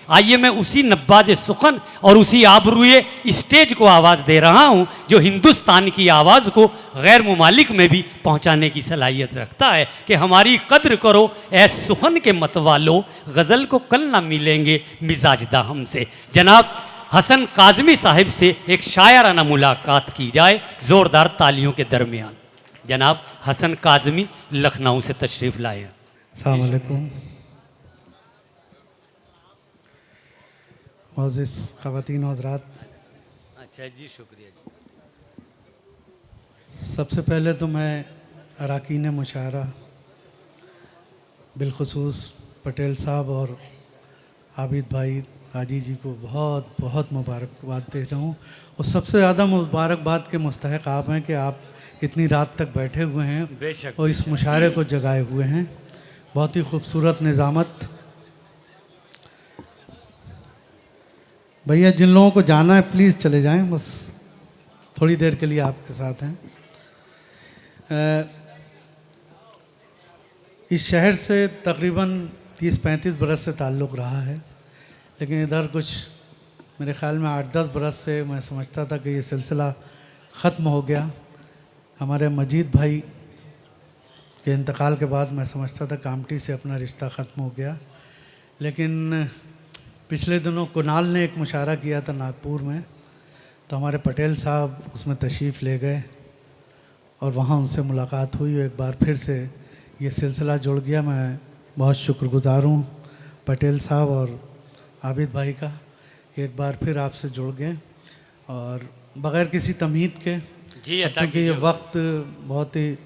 आइए मैं उसी नब्बाज सुखन और उसी आबरूए स्टेज को आवाज़ दे रहा हूं जो हिंदुस्तान की आवाज़ को गैर मुमालिक में भी पहुंचाने की सलाहियत रखता है कि हमारी कद्र करो ऐ सुखन के मतवालो, गज़ल को कल ना मिलेंगे मिजाजदा हमसे। जनाब हसन काज़मी साहिब से एक शायराना मुलाकात की जाए ज़ोरदार तालियों के दरमियान। जनाब हसन काज़मी लखनऊ से तशरीफ़ लाए हैं। अस्सलाम वालेकुम। मोअज़्ज़िज़ ख़वातीन और हज़रात, अच्छा जी, शुक्रिया जी। सबसे पहले तो मैं अरकान मुशायरा बिलखुसूस पटेल साहब और आबिद भाई हाजी जी को बहुत बहुत मुबारकबाद दे रहा हूँ। और सबसे ज़्यादा मुबारकबाद के मुस्तहक़ आप हैं कि आप इतनी रात तक बैठे हुए हैं बेशक और इस मुशायरे को जगाए हुए हैं। बहुत ही खूबसूरत निज़ामत। भैया जिन लोगों को जाना है प्लीज़ चले जाएं, बस थोड़ी देर के लिए आपके साथ हैं। इस शहर से तकरीबन 30-35 बरस से ताल्लुक़ रहा है, लेकिन इधर कुछ मेरे ख़्याल में 8-10 बरस से मैं समझता था कि ये सिलसिला ख़त्म हो गया। हमारे मजीद भाई के इंतकाल के बाद मैं समझता था कामटी से अपना रिश्ता ख़त्म हो गया, लेकिन पिछले दिनों कुणाल ने एक मुशायरा किया था नागपुर में, तो हमारे पटेल साहब उसमें तशरीफ़ ले गए और वहाँ उनसे मुलाकात हुई। एक बार फिर से ये सिलसिला जुड़ गया। मैं बहुत शुक्रगुज़ार हूँ पटेल साहब और आबिद भाई का कि एक बार फिर आपसे जुड़ गए और बग़ैर किसी तमहीद के जी, क्योंकि ये वक्त बहुत ही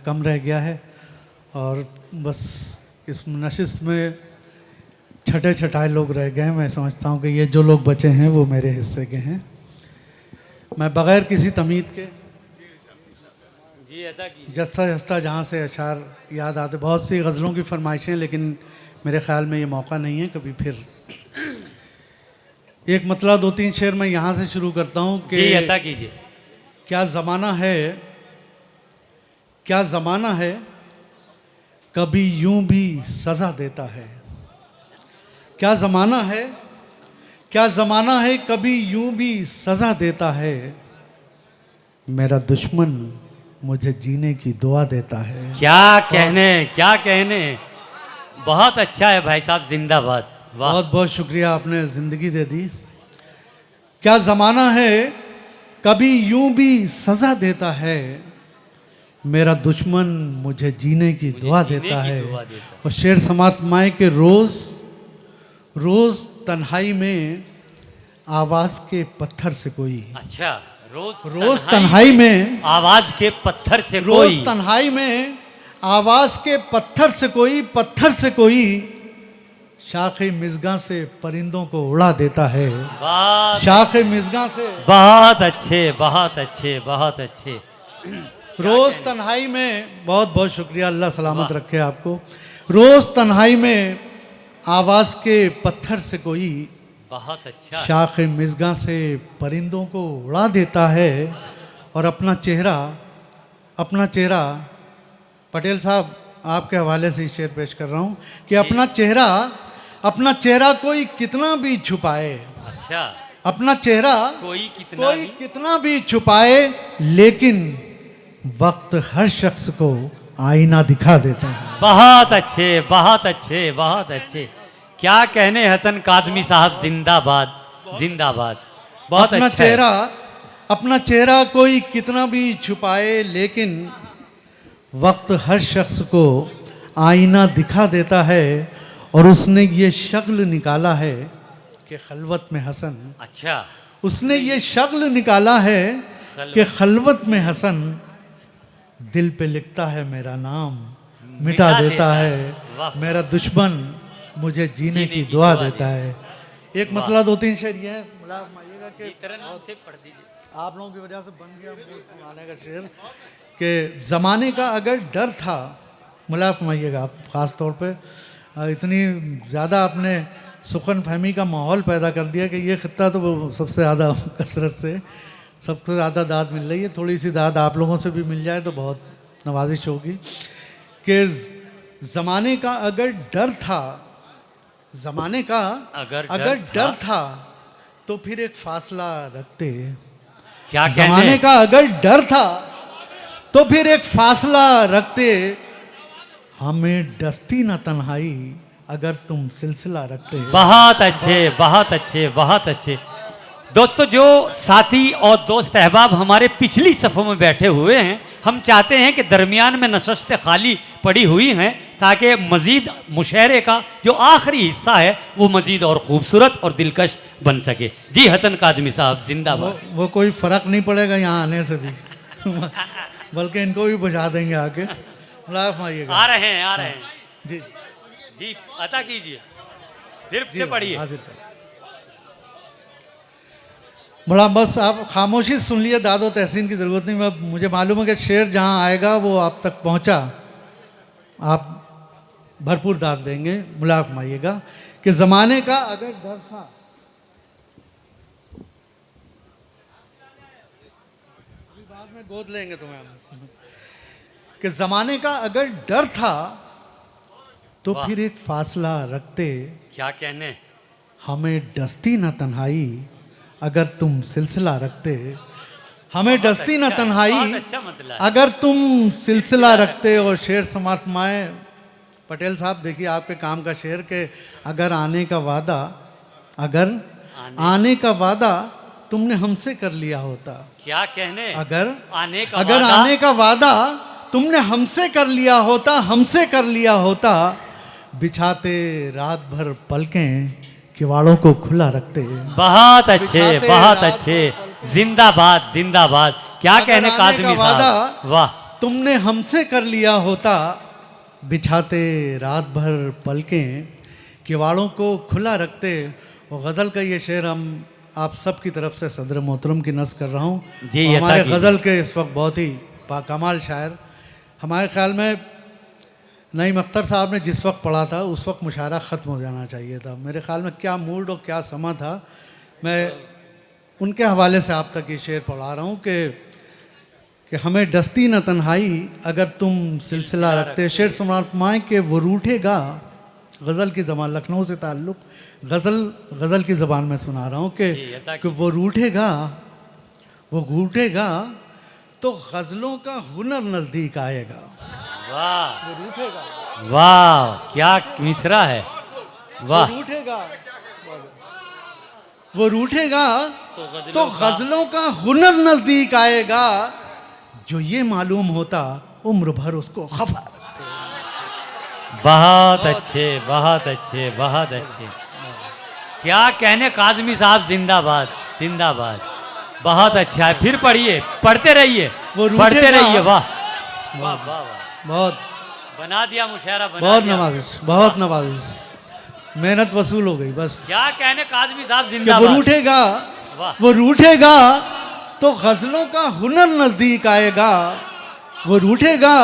कम रह गया है और बस इस नशिस्त में छठे छठाए लोग रह गए हैं। मैं समझता हूँ कि ये जो लोग बचे हैं वो मेरे हिस्से के हैं। मैं बग़ैर किसी तमीद के जस्ता जस्ता जहाँ से अशार याद आते, बहुत सी गज़लों की फरमाइशें, लेकिन मेरे ख़्याल में ये मौका नहीं है। कभी फिर एक मतला 2-3 शेर मैं यहाँ से शुरू करता हूँ कि अता कीजिए। क्या ज़माना है, क्या ज़माना है, कभी यूं भी सज़ा देता है। क्या ज़माना है, क्या ज़माना है, कभी यूं भी सज़ा देता है। मेरा दुश्मन मुझे जीने की दुआ देता है। क्या कहने, क्या कहने, बहुत अच्छा है भाई साहब, जिंदाबाद। बहुत बहुत शुक्रिया, आपने ज़िंदगी दे दी। क्या ज़माना है, कभी यूं भी सज़ा देता है। मेरा दुश्मन मुझे जीने की दुआ देता है। और शेर समात माए के रोज़ तन्हाई में आवाज़ के पत्थर से कोई। अच्छा, रोज़ तन्हाई में आवाज़ के पत्थर से कोई। रोज़ तन्हाई में आवाज़ के पत्थर से कोई, पत्थर से कोई शाखे मिज़गा से परिंदों को उड़ा देता है। शाखे मिज़गा से। बहुत अच्छे, बहुत अच्छे, बहुत अच्छे। रोज़ तन्हाई में, बहुत बहुत शुक्रिया, अल्लाह सलामत रखे आपको। रोज़ तन्हाई में आवाज़ के पत्थर से कोई, बहुत अच्छा, शाखे मिज़गा से परिंदों को उड़ा देता है। और अपना चेहरा पटेल साहब आपके हवाले से शेर पेश कर रहा हूँ कि अपना चेहरा कोई कितना भी छुपाए। अच्छा, अपना चेहरा कोई कितना भी छुपाए, लेकिन वक्त हर शख्स को आईना दिखा देता है। बहुत अच्छे, बहुत अच्छे, बहुत अच्छे। क्या कहने हसन काज़मी साहब, जिंदाबाद, जिंदाबाद। बहुत अच्छा। अपना चेहरा कोई कितना भी छुपाए, लेकिन वक्त हर शख्स को आईना दिखा देता है। और उसने ये शक्ल निकाला है कि खलवत में हसन। अच्छा, उसने ये शक्ल निकाला है कि खलवत में हसन दिल पे लिखता है मेरा नाम, मिटा देता है। मेरा दुश्मन मुझे जीने की दुआ देता है। एक मतलब 2-3 शेर ये है, मानिएगा कि आप लोगों की वजह से बन गया आने का शेर कि ज़माने का अगर डर था, मुलाफ माइएगा आप ख़ास तौर पे इतनी ज़्यादा आपने सुखन फहमी का माहौल पैदा कर दिया कि ये ख़ित्ता तो सबसे ज़्यादा कसरत से सबसे ज़्यादा दाद मिल रही है। थोड़ी सी दाद आप लोगों से भी मिल जाए तो बहुत नवाजिश होगी कि ज़माने का अगर डर था जमाने का अगर अगर डर डर था तो फिर एक फासला रखते। क्या जमाने कहने, का अगर डर था तो फिर एक फासला रखते। हमें डसती न तन्हाई अगर तुम सिलसिला रखते। बहुत अच्छे, बहुत अच्छे, बहुत अच्छे। दोस्तों, जो साथी और दोस्त अहबाब हमारे पिछली सफ़ों में बैठे हुए हैं, हम चाहते हैं कि दरमियान में नशस्तें खाली पड़ी हुई हैं ताकि मज़ीद मुशायरे का जो आखिरी हिस्सा है वो मज़ीद और ख़ूबसूरत और दिलकश बन सके। जी हसन काज़मी साहब जिंदाबाद। वो कोई फ़र्क नहीं पड़ेगा यहाँ आने से भी बल्कि इनको भी बुझा देंगे आके। मुलाकात आइएगा। आ रहे हैं, आ रहे हैं। जी जी अता कीजिए, फिर जी से पढ़िए। हाजिर कर। बड़ा बस आप खामोशी सुन लिए, दादो तहसीन की ज़रूरत नहीं। मुझे मालूम है कि शेर जहाँ आएगा वो आप तक पहुँचा, आप भरपूर दाद देंगे। मुलाक माइएगा कि ज़माने का अगर डर था, अभी बाद में गोद लेंगे तुम्हें हम, कि ज़माने का अगर डर था तो वाह। फिर एक फासला रखते। क्या कहने, हमें डसती न तन्हाई अगर तुम सिलसिला रखते। हमें डसती न अच्छा है, तन्हाई बहुत अच्छा मतलब है। अगर तुम सिलसिला रखते। और शेर समाप्त माए पटेल साहब, देखिए आपके काम का शेर के अगर आने का वादा, अगर आने का वादा तुमने हमसे कर लिया होता। क्या कहने, अगर आने का अगर वादा, आने का वादा तुमने हमसे कर लिया होता, हमसे कर लिया होता। बिछाते रात भर पलकें किवाड़ों को खुला रखते। बहुत अच्छे, बिछाते बहुत रात अच्छे। जिंदाबाद, जिंदाबाद। क्या अगर कहने आने काज़मी का वादा साहब, वाह। तुमने हमसे कर लिया होता। बिछाते रात भर पलकें किवाड़ों को खुला रखते। और गज़ल का ये शेर हम आप सब की तरफ से सदर मोहतरम की नज़ कर रहा हूँ। जी, और अता हमारे कीजिए। गज़ल के इस वक्त बहुत ही बाकमाल शायर, हमारे ख्याल में नईम अख्तर साहब ने जिस वक्त पढ़ा था उस वक्त मुशायरा ख़त्म हो जाना चाहिए था। मेरे ख्याल में क्या मूड और क्या समा था। मैं उनके हवाले से आप तक ये शेर पढ़ा रहा हूँ कि हमें डसती न तन्हाई अगर तुम सिलसिला रखते। शेर समाए कि वो रूठेगा, गज़ल की ज़बान, लखनऊ से ताल्लुक़, गज़ल की ज़बान में सुना रहा हूँ जी, अता कि वो रूठेगा, वो घूटेगा तो गज़लों का हुनर नज़दीक आएगा। वाह, वो रूठेगा, वाह, क्या मिसरा है, वाह। वो रूठेगा, वो रूठेगा तो गज़लों का हुनर नज़दीक आएगा। जो ये मालूम होता उम्र भर उसको खफा। बहुत अच्छे, बहुत अच्छे, बहुत अच्छे। क्या कहने काज़मी साहब, जिंदाबाद, जिंदाबाद। बहुत अच्छा है, फिर पढ़िए, पढ़ते रहिए, वो पढ़ते रूठेगा। रहिए। वाह वाह वाह वाह, बहुत बना दिया मुशायरा, बना बहुत दिया। नवाजिश, बहुत नवाजिश, मेहनत वसूल हो गई बस। क्या कहने काज़मी साहब, कि वो जिंदाबाद। रूठेगा, वाह। वो रूठेगा तो गज़लों का हुनर नज़दीक आएगा। वो रूठेगा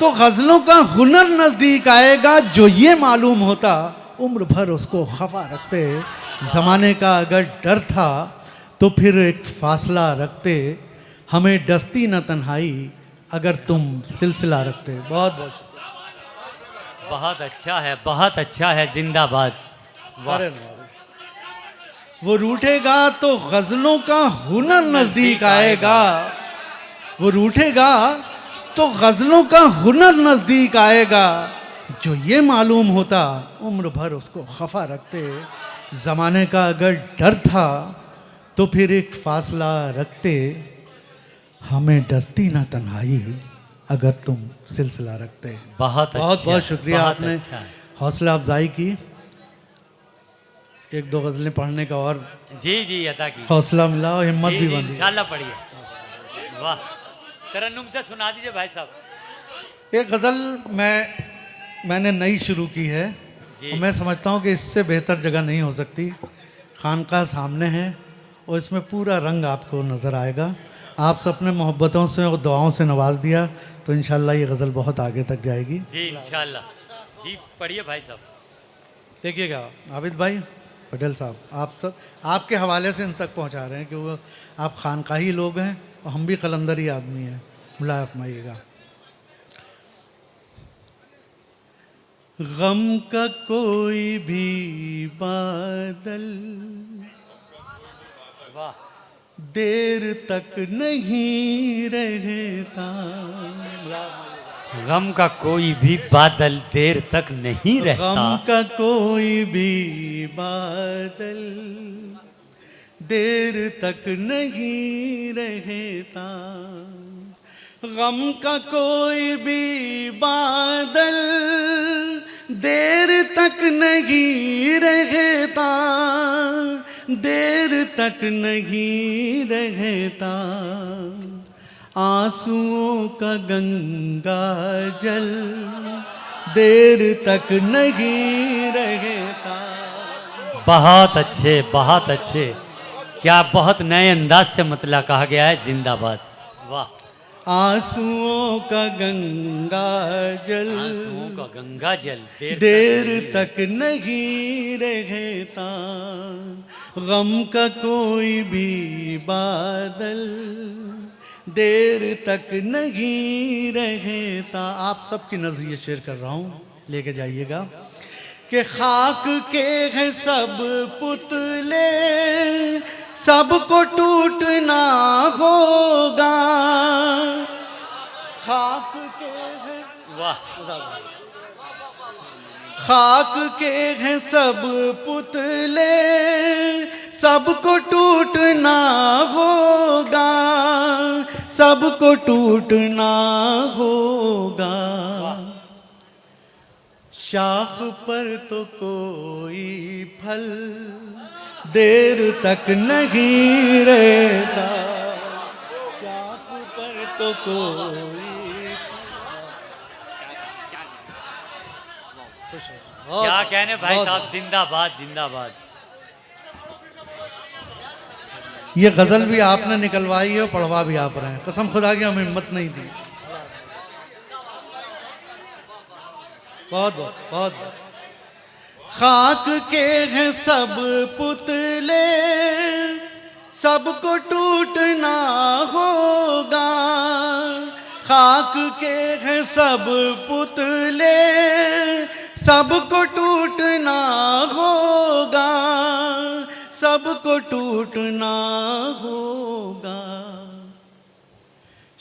तो गज़लों का हुनर नज़दीक आएगा। जो ये मालूम होता उम्र भर उसको खफा रखते। ज़माने का अगर डर था तो फिर एक फासला रखते। हमें डसती न तन्हाई अगर तुम सिलसिला रखते। बहुत बहुत शुक्रिया। बहुत अच्छा है, बहुत अच्छा है, जिंदाबाद। वाह। अरे वाह। वो रूठेगा तो गज़लों का हुनर नज़दीक आएगा। वो रूठेगा तो गज़लों का हुनर नज़दीक आएगा। जो ये मालूम होता उम्र भर उसको खफा रखते। ज़माने का अगर डर था तो फिर एक फासला रखते। हमें डसती ना तन्हाई अगर तुम सिलसिला रखते। बहुत बहुत अच्छा, बहुत शुक्रिया, बहुत आपने अच्छा है। हौसला अफजाई की। एक दो गज़लें पढ़ने का और जी जी, अता की हौसला मिला और हिम्मत जी भी जी, बंधी। इंशाल्लाह पढ़िए। वाह, तरन्नुम से सुना दीजिए भाई साहब। एक गज़ल मैंने नई शुरू की है जी। और मैं समझता हूँ कि इससे बेहतर जगह नहीं हो सकती। खानका सामने है और इसमें पूरा रंग आपको नज़र आएगा। आप सबने मोहब्बतों से और दुआओं से नवाज दिया तो इंशाल्लाह ये गज़ल बहुत आगे तक जाएगी। जी इंशाल्लाह। जी पढ़िए भाई साहब। देखिएगा आबिद भाई, पटेल साहब, आप सब आपके हवाले से इन तक पहुंचा रहे हैं कि वो आप खानकाही लोग हैं और हम भी कलंदरी आदमी हैं। मुलाया फरमाइएगा। गम का कोई भी बादल वाह, देर तक नहीं रहता। गम का कोई भी बादल देर तक नहीं रहता। गम का कोई भी बादल देर तक नहीं रहता। गम का कोई भी बादल देर तक नहीं रहता, देर तक नहीं रहता। आंसुओं का गंगा जल देर तक नहीं रहता। बहुत अच्छे, बहुत अच्छे, क्या बहुत नए अंदाज से मतला कहा गया है। जिंदाबाद, वाह। आंसुओं का गंगा जल आंसुओं का गंगा जल देर तक नहीं रहता। गम का कोई भी बादल देर तक नहीं रहता। आप सबकी नजर ये शेयर कर रहा हूँ, लेके जाइएगा कि खाक के हैं सब पुतले, सबको टूटना होगा। खाक के हैं, वाह, खाक के हैं सब पुतले, सबको टूटना होगा, सबको टूटना होगा। शाख पर तो कोई फल देर तक नहीं रहता। शाख पर तो कोई क्या कहने भाई साहब, जिंदाबाद, जिंदाबाद। ये गजल भी आपने निकलवाई है और पढ़वा भी आप रहे हैं। कसम खुदा की हमें हिम्मत नहीं दी। बहुत बहुत बहुत। खाक के हैं सब पुतले, सबको टूटना होगा। खाक के हैं सब पुतले, सबको टूटना होगा, सबको टूटना होगा।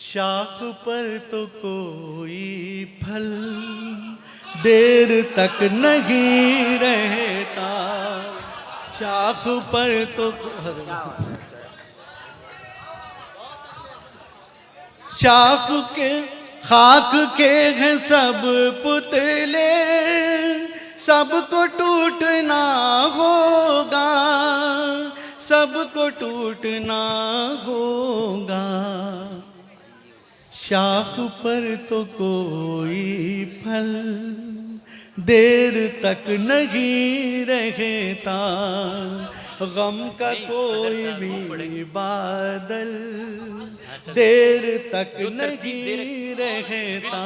शाख पर तो कोई फल देर तक नहीं रहता। शाख पर तो शाख के खाक के हैं सब पुतले, सबको टूटना होगा, सबको टूटना होगा। शाख पर तो कोई फल देर तक नहीं रहता। गम का कोई भी बादल देर तक नहीं रहता।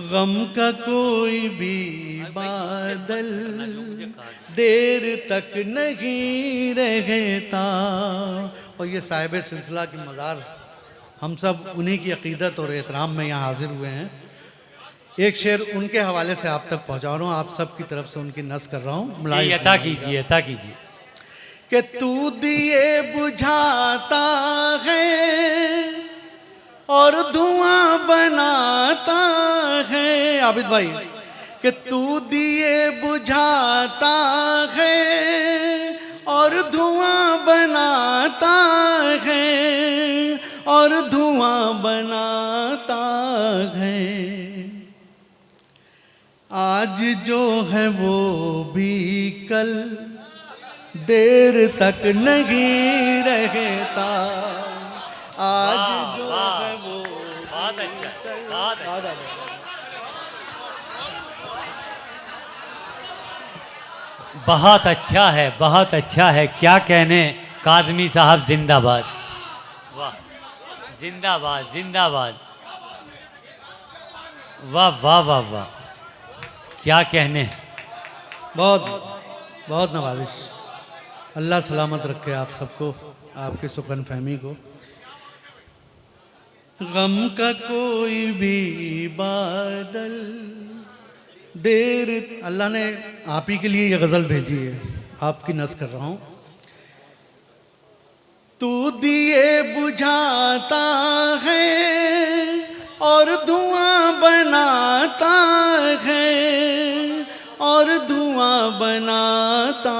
गम का कोई भी बादल देर तक नहीं रहता। और ये साहिब सिलसिला की मज़ार, हम सब उन्हीं की अकीदत और एहतराम में यहाँ हाजिर हुए हैं। एक शेर उनके हवाले से आप तक पहुँचा रहा हूँ, आप सब की तरफ से उनकी नज़ कर रहा हूँ। अता कीजिए, अता कीजिए। कि तू दिए बुझाता है और धुआं बनाता है। आबिद भाई, कि तू दिए बुझाता है और धुआं बनाता है, और धुआं बनाता है। आज जो है वो भी कल देर तक नहीं रहता। आज जो है वो बहुत अच्छा, बहुत अच्छा। बहुत अच्छा है, बहुत अच्छा है। क्या कहने काज़मी साहब, जिंदाबाद, वाह, जिंदाबाद, जिंदाबाद, वाह वाह वाह वाह, क्या कहने। बहुत बहुत नवाजिश। अल्लाह सलामत रखे आप सबको, आपकी सुकन फहमी को। गम का कोई भी बादल देर अल्लाह ने आप ही के लिए ये गज़ल भेजी है, आपकी नज़ कर रहा हूँ। तू दिए बुझाता है और धुआं बनाता है, और धुआं बनाता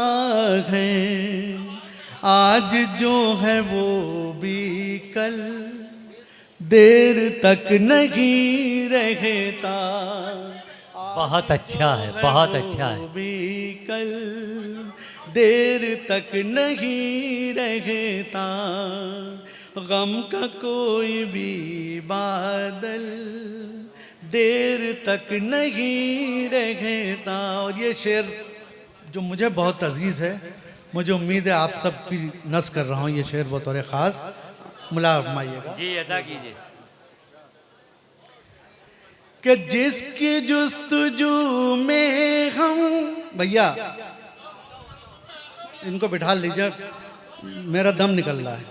है। आज जो है वो भी कल देर तक नहीं रहता। बहुत अच्छा है, बहुत अच्छा है। वो भी कल देर तक नहीं रहता। गम का कोई भी बादल देर तक नहीं रहता। और ये शेर जो मुझे बहुत अजीज़ है, मुझे उम्मीद है आप सब की नस कर रहा हूँ ये शेर बतौर ख़ास। मुला फरमाइएगा जी अदा कीजिए। कि जिसकी जुस्तजू में हम, भैया इनको बिठा लीजिए, मेरा दम निकल रहा है।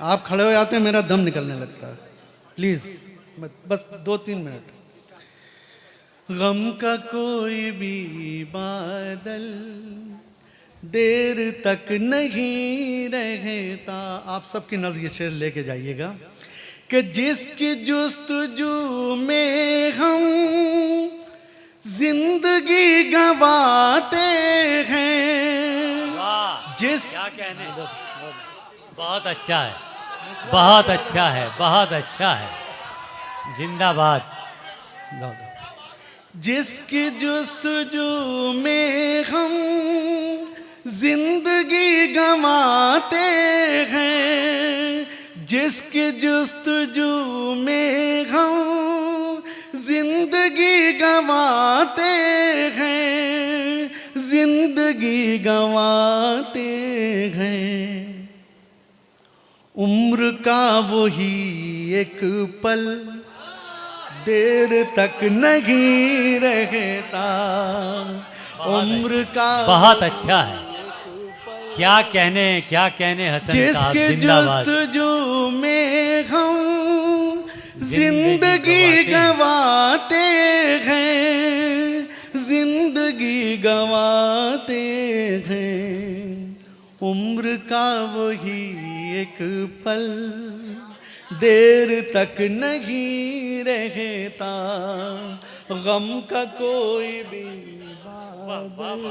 आप खड़े हो जाते हैं, मेरा दम निकलने लगता है। प्लीज़ बस 2-3 मिनट। गम का कोई भी बादल देर तक नहीं रहता। आप सबकी नज़र ये शेर लेके जाइएगा कि जिसकी जुस्तजू में हम जिंदगी गंवाते हैं। वाह, जिस क्या कहने। बहुत अच्छा है, बहुत अच्छा है, बहुत अच्छा है। जिंदाबाद। जिसकी जुस्तजू में हम जिंदगी गंवाते हैं, जिसकी जुस्तजू में हम जिंदगी गंवाते हैं, जिंदगी गंवाते हैं। उम्र का वही एक पल देर तक नहीं रहता। उम्र का बहुत अच्छा है। क्या कहने, क्या कहने हसन साहब। जिसके जिंदाबाद। जुस्तजू में हम जिंदगी गंवाते हैं, जिंदगी गंवाते हैं। उम्र का वही एक पल देर तक नहीं रहता। गम का कोई भी बादल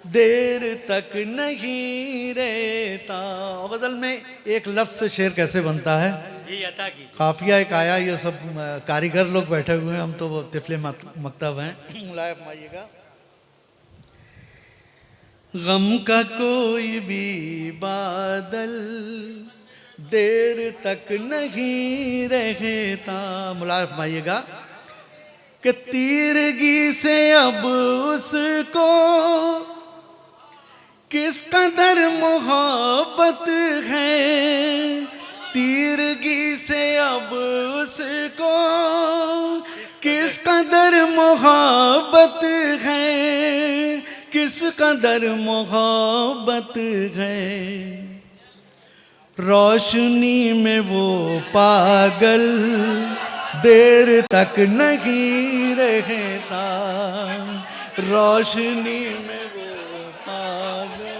देर तक नहीं रहता। बदल में एक लफ्ज़ से शेर कैसे बनता है? जी अता कीजिए। काफिया एक आया, ये सब कारीगर लोग बैठे हुए हैं, हम तो वो तिफले मकतब हैं। मुलायम फरमाइएगा। गम का कोई भी बादल देर तक नहीं रहता। मुलायम फरमाइएगा कि तीरगी से अब उसको किस कदर मोहब्बत है। तीरगी से अब उसको किस कदर मोहब्बत है, किस कदर मोहब्बत है। रोशनी में वो पागल देर तक नहीं रहता। रोशनी में वो पागल।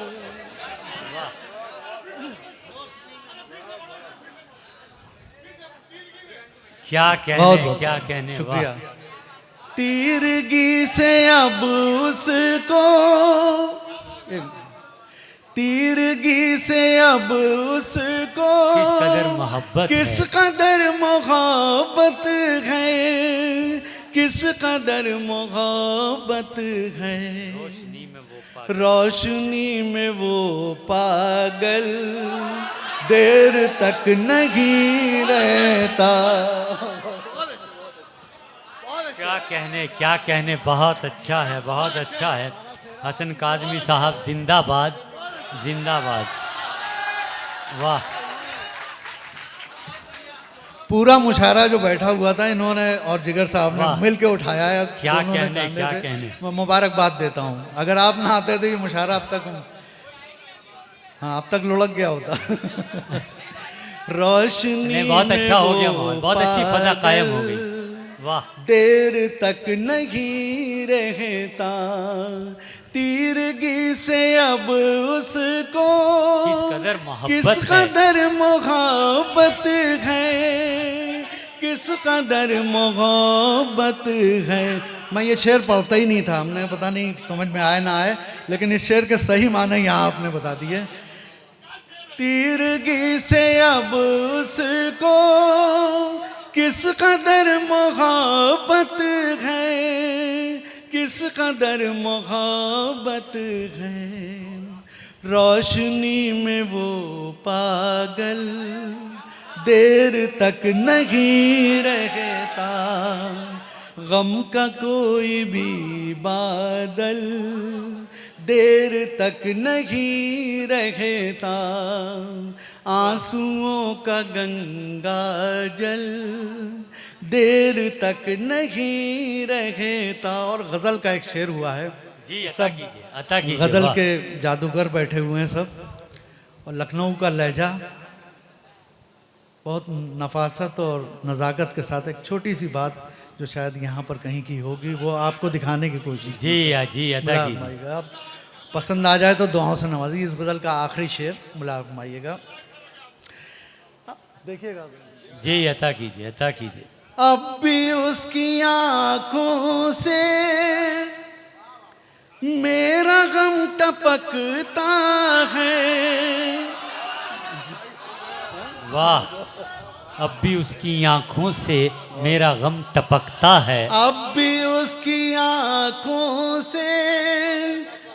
क्या कहने, बहुत बहुत क्या कहने। शुक्रिया। वाह। तीरगी से अब उसको, तीरगी से अब उसको किस कदर मोहब्बत किस है। कदर मोहब्बत है, किस कदर मोहब्बत है। रोशनी में वो पागल। रोशनी में वो पागल देर तक नहीं रहता। क्या कहने, क्या कहने। बहुत अच्छा है, बहुत अच्छा है। हसन काज़मी साहब जिंदाबाद, जिंदाबाद। वाह। पूरा मुशायरा जो बैठा हुआ था इन्होंने और जिगर साहब ने वाह। मिल के उठाया है। क्या दोनों ने कहने, कंधे क्या से। कहने। मैं मुबारकबाद देता हूँ। अगर आप ना आते तो ये मुशायरा अब तक, हाँ अब तक लुढ़क गया होता। रोशनी नहीं, बहुत अच्छा में हो गया वो माहौल, बहुत अच्छी फजा कायम हो गई। वाह देर तक नहीं रहता, तीरगी से अब उसको किस कदर मोहब्बत किस है। कदर मोहब्बत है, किस कदर मोहब्बत है। मैं ये शेर पढ़ता ही नहीं था, हमने पता नहीं समझ में आए ना आए, लेकिन इस शेर के सही माने यहाँ आपने बता दिए। तीरगी से अब उसको किस कदर मोहब्बत है, किस कदर मोहब्बत है। रोशनी में वो पागल देर तक नहीं रहता, गम का कोई भी बादल देर तक नहीं रहता, आंसुओं का गंगा जल देर तक नहीं रहता। और गज़ल का एक शेर हुआ है, जी अता कीजिए, अता कीजिए। गज़ल वाह। के जादूगर बैठे हुए हैं सब, और लखनऊ का लहजा बहुत नफासत और नज़ाकत के साथ एक छोटी सी बात जो शायद यहाँ पर कहीं की होगी, वो आपको दिखाने की कोशिश की। जी अता मुला कीजिए। फरमाइएगा, आप पसंद आ जाए तो दुआओं से नवाजिए। इस गज़ल का आखिरी शेर मुला फरमाइएगा, देखिएगा। जी अता कीजिए, अता कीजिए। अब भी उसकी आंखों से मेरा गम टपकता है, वाह। अब भी उसकी आंखों से मेरा गम टपकता है, अब भी उसकी आंखों से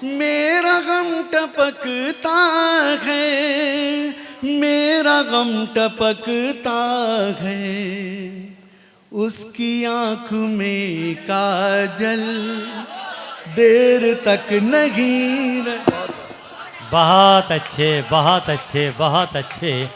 मेरा गम टपकता है, मेरा गम टपकता है। उसकी आंख में काजल देर तक नहीं बहुत अच्छे, बहुत अच्छे, बहुत अच्छे।